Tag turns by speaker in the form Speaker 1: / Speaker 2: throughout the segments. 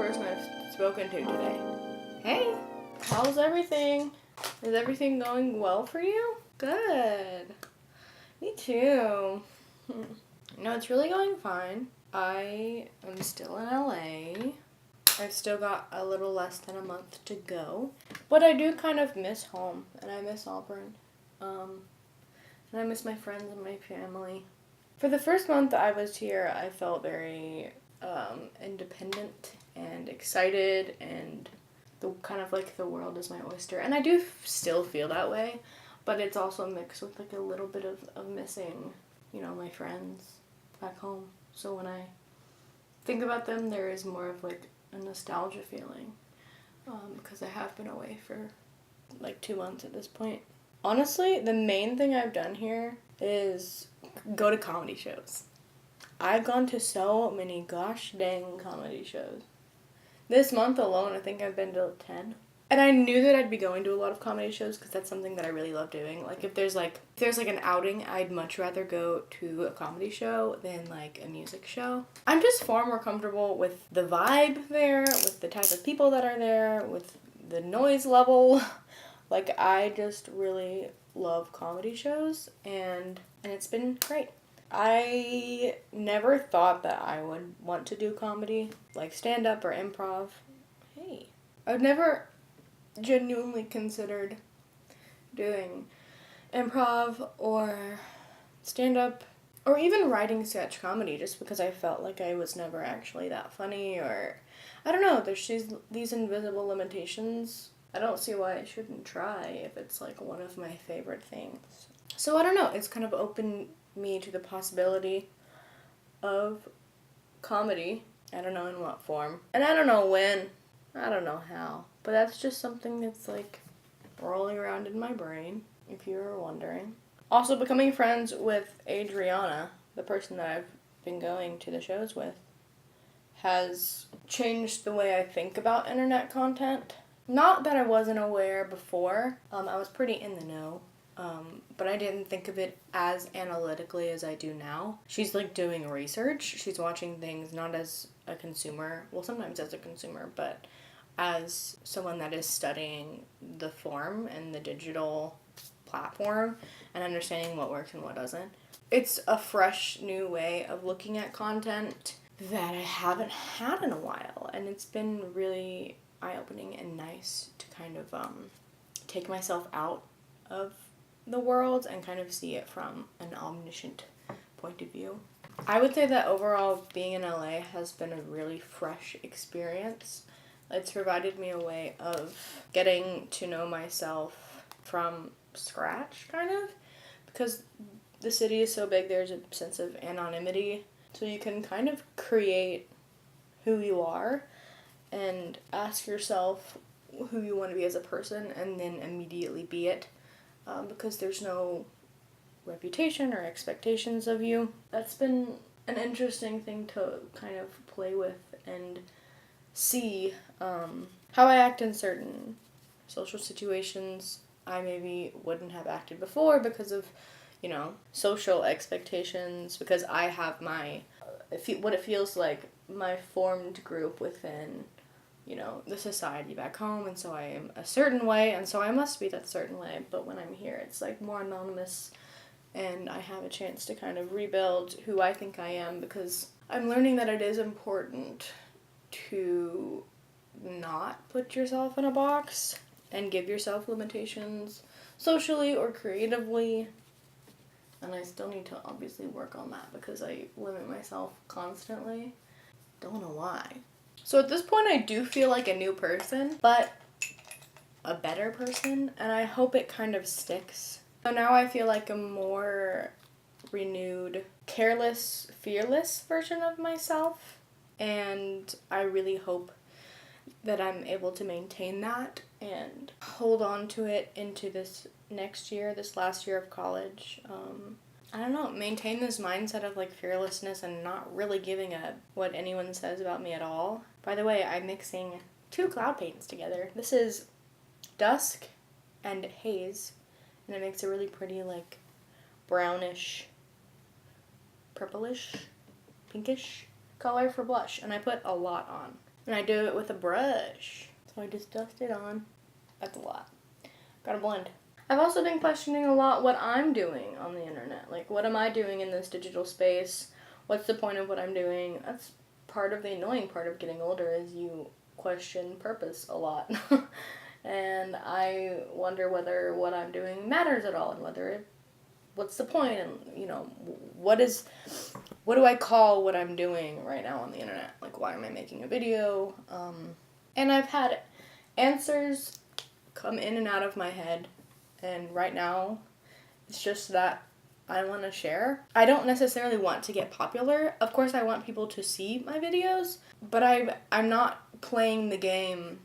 Speaker 1: person I've spoken to today. Hey, how's everything? Is everything going well for you? Good. Me too. No, it's really going fine. I am still in LA. I've still got a little less than a month to go. But I do kind of miss home, and I miss Auburn. And I miss my friends and my family. For the first month I was here, I felt very independent and excited, and the kind of like the world is my oyster. And I do still feel that way, but it's also mixed with like a little bit of missing, my friends back home. So when I think about them, there is more of like a nostalgia feeling, because I have been away for like 2 months at this point. Honestly, the main thing I've done here is go to comedy shows. I've gone to so many gosh dang comedy shows. This month alone, I think I've been to 10. And I knew that I'd be going to a lot of comedy shows because that's something that I really love doing. Like if there's an outing, I'd much rather go to a comedy show than like a music show. I'm just far more comfortable with the vibe there, with the type of people that are there, with the noise level. Like I just really love comedy shows, and it's been great. I never thought that I would want to do comedy, like stand-up or improv. Hey. I've never genuinely considered doing improv or stand-up or even writing sketch comedy, just because I felt like I was never actually that funny, or I don't know, there's these invisible limitations. I don't see why I shouldn't try if it's like one of my favorite things. So I don't know, it's kind of opened me to the possibility of comedy. I don't know in what form. And I don't know when. I don't know how. But that's just something that's like rolling around in my brain, if you were wondering. Also, becoming friends with Adriana, the person that I've been going to the shows with, has changed the way I think about internet content. Not that I wasn't aware before. I was pretty in the know. But I didn't think of it as analytically as I do now. She's like doing research. She's watching things not as a consumer, well, sometimes as a consumer, but as someone that is studying the form and the digital platform and understanding what works and what doesn't. It's a fresh new way of looking at content that I haven't had in a while, and it's been really eye-opening and nice to kind of take myself out of the world and kind of see it from an omniscient point of view. I would say that overall being in LA has been a really fresh experience. It's provided me a way of getting to know myself from scratch, kind of, because the city is so big, there's a sense of anonymity, so you can kind of create who you are and ask yourself who you want to be as a person and then immediately be it, because there's no reputation or expectations of you. That's been an interesting thing to kind of play with and see how I act in certain social situations I maybe wouldn't have acted before because of, social expectations, because I have my, what it feels like, my formed group within, the society back home, and so I am a certain way, and so I must be that certain way, but when I'm here, it's like more anonymous, and I have a chance to kind of rebuild who I think I am, because I'm learning that it is important to not put yourself in a box and give yourself limitations socially or creatively. And I still need to obviously work on that because I limit myself constantly. Don't know why. So at this point I do feel like a new person, but a better person, and I hope it kind of sticks. So now I feel like a more renewed, careless, fearless version of myself, and I really hope that I'm able to maintain that and hold on to it into this next year, this last year of college. I don't know, maintain this mindset of like fearlessness and not really giving a what anyone says about me at all. By the way, I'm mixing 2 cloud paints together. This is Dusk and Haze, and it makes a really pretty like brownish, purplish, pinkish color for blush, and I put a lot on. And I do it with a brush. So I just dust it on. That's a lot. Gotta blend. I've also been questioning a lot what I'm doing on the internet. Like, what am I doing in this digital space? What's the point of what I'm doing? That's part of the annoying part of getting older, is you question purpose a lot. And I wonder whether what I'm doing matters at all, and what's the point, and, you know, what do I call what I'm doing right now on the internet? Like, why am I making a video? And I've had answers come in and out of my head, and right now it's just that I want to share. I don't necessarily want to get popular. Of course, I want people to see my videos, but I'm not playing the game,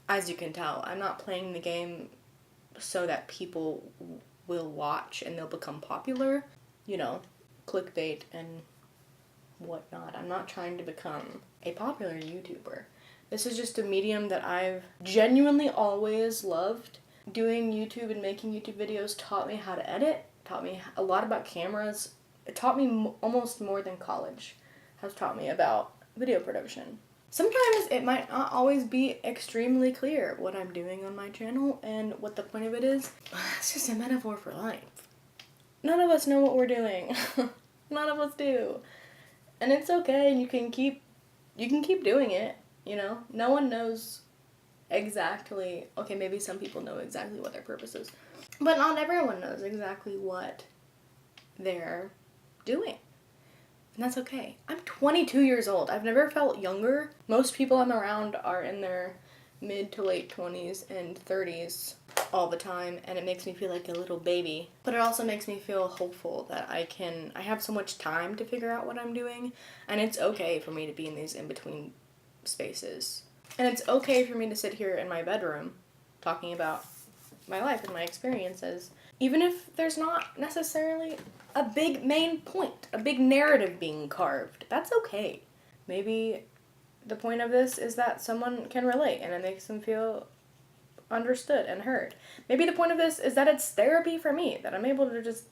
Speaker 1: as you can tell. I'm not playing the game so that people will watch and they'll become popular. You know, clickbait and whatnot. I'm not trying to become a popular YouTuber. This is just a medium that I've genuinely always loved. Doing YouTube and making YouTube videos taught me how to edit, taught me a lot about cameras. It taught me almost more than college has taught me about video production. Sometimes it might not always be extremely clear what I'm doing on my channel and what the point of it is. It's just a metaphor for life. None of us know what we're doing. None of us do. And it's okay, and you can keep doing it, you know? No one knows exactly, okay, maybe some people know exactly what their purpose is, but not everyone knows exactly what they're doing. And that's okay. I'm 22 years old. I've never felt younger. Most people I'm around are in their mid to late 20s and 30s all the time, and it makes me feel like a little baby. But it also makes me feel hopeful that I have so much time to figure out what I'm doing, and it's okay for me to be in these in-between spaces. And it's okay for me to sit here in my bedroom talking about my life and my experiences, even if there's not necessarily a big main point, a big narrative being carved. That's okay. Maybe the point of this is that someone can relate and it makes them feel understood and heard. Maybe the point of this is that it's therapy for me, that I'm able to just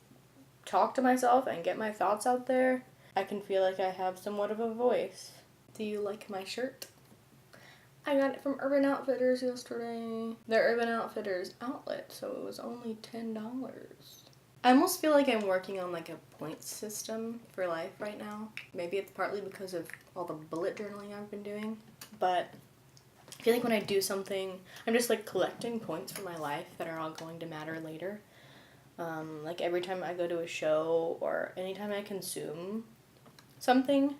Speaker 1: talk to myself and get my thoughts out there. I can feel like I have somewhat of a voice. Do you like my shirt? I got it from Urban Outfitters yesterday. They're Urban Outfitters outlet, so it was only $10. I almost feel like I'm working on like a point system for life right now. Maybe it's partly because of all the bullet journaling I've been doing, but I feel like when I do something, I'm just like collecting points for my life that are all going to matter later. Like every time I go to a show or anytime I consume something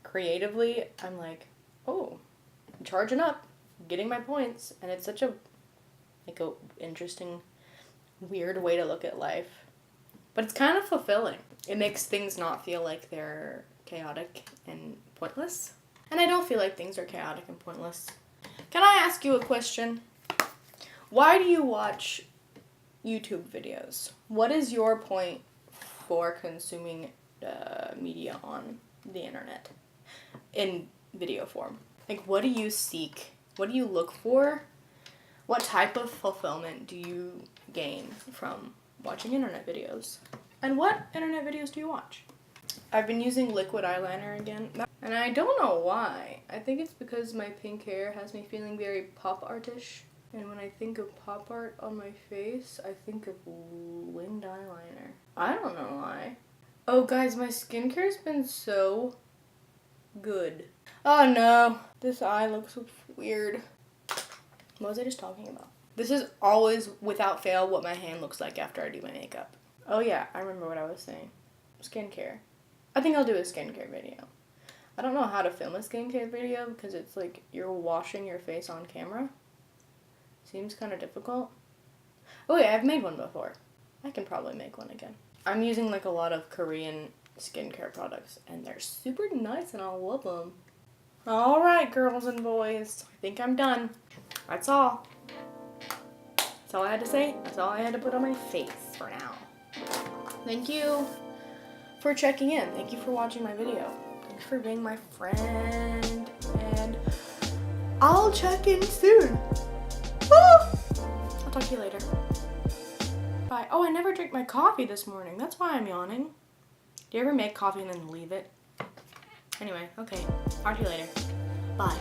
Speaker 1: creatively, I'm like, oh, I'm charging up, getting my points, and it's such a interesting, weird way to look at life. But it's kind of fulfilling. It makes things not feel like they're chaotic and pointless. And I don't feel like things are chaotic and pointless. Can I ask you a question? Why do you watch YouTube videos? What is your point for consuming media on the internet in video form? Like, what do you seek? What do you look for? What type of fulfillment do you gain from watching internet videos? And what internet videos do you watch? I've been using liquid eyeliner again, and I don't know why. I think it's because my pink hair has me feeling very pop artish. And when I think of pop art on my face, I think of winged eyeliner. I don't know why. Oh guys, my skincare's been so good. Oh no, this eye looks weird. What was I just talking about? This is always, without fail, what my hand looks like after I do my makeup. Oh yeah, I remember what I was saying. Skincare. I think I'll do a skincare video. I don't know how to film a skincare video because it's like you're washing your face on camera. Seems kind of difficult. Oh yeah, I've made one before. I can probably make one again. I'm using like a lot of Korean skincare products and they're super nice and I love them. Alright, girls and boys. I think I'm done. That's all. That's all I had to say. That's all I had to put on my face for now. Thank you for checking in. Thank you for watching my video. Thanks for being my friend. And I'll check in soon. Woo! I'll talk to you later. Bye. Oh, I never drank my coffee this morning. That's why I'm yawning. Do you ever make coffee and then leave it? Anyway, okay. Talk to you later. Bye.